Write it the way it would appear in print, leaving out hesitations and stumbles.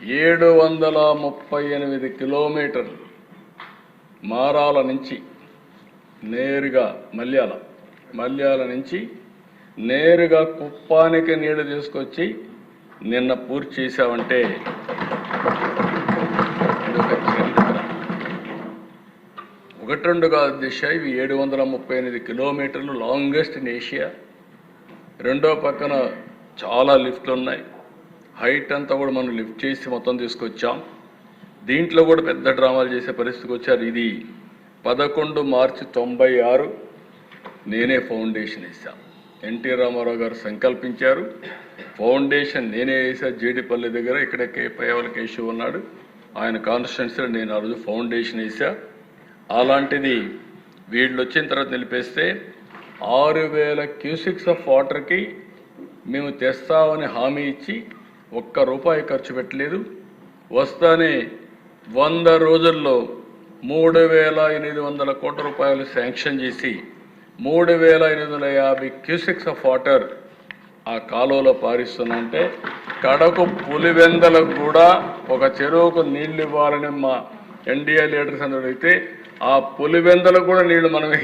738 కిలోమీటర్లు మారాల నుంచి నేరుగా మల్యాల నుంచి నేరుగా కుప్పానికి నీళ్లు తీసుకొచ్చి నిన్న పూర్తి చేశామంటే ఒకటి రెండు కాదు దిశ. ఇవి 738 కిలోమీటర్లు లాంగెస్ట్ ఇన్ ఏషియా. రెండో పక్కన చాలా లిఫ్ట్లు ఉన్నాయి. హైట్ అంతా కూడా మనం లిఫ్ట్ చేసి మొత్తం తీసుకొచ్చాం. దీంట్లో కూడా పెద్ద డ్రామాలు చేసే పరిస్థితికి వచ్చారు. ఇది 11 మార్చి 96 నేనే ఫౌండేషన్ వేశాను. ఎన్టీ రామారావు గారు సంకల్పించారు. ఫౌండేషన్ నేనే వేసా. జేడిపల్లి దగ్గర ఇక్కడే పయ్యవల కేశవ్ ఉన్నాడు, ఆయన కాన్స్టిట్యున్సీలో నేను ఆ రోజు ఫౌండేషన్ వేసా. అలాంటిది వీళ్ళు వచ్చిన తర్వాత నిలిపేస్తే 6000 క్యూసిక్స్ ఆఫ్ వాటర్కి మేము తెస్తామని హామీ ఇచ్చి ఒక్క రూపాయి ఖర్చు పెట్టలేదు. వస్తానే 100 రోజుల్లో 3800 కోట్ల రూపాయలు శాంక్షన్ చేసి 3850 క్యూసిక్స్ ఆఫ్ వాటర్ ఆ కాలువలో పారిస్తున్నాంటే కడకు పులివెందలకు కూడా ఒక చెరువుకు నీళ్లు ఇవ్వాలని మా ఎన్డీఏ లీడర్స్ అందరూ అయితే ఆ పులివెందలకు కూడా నీళ్లు మనమే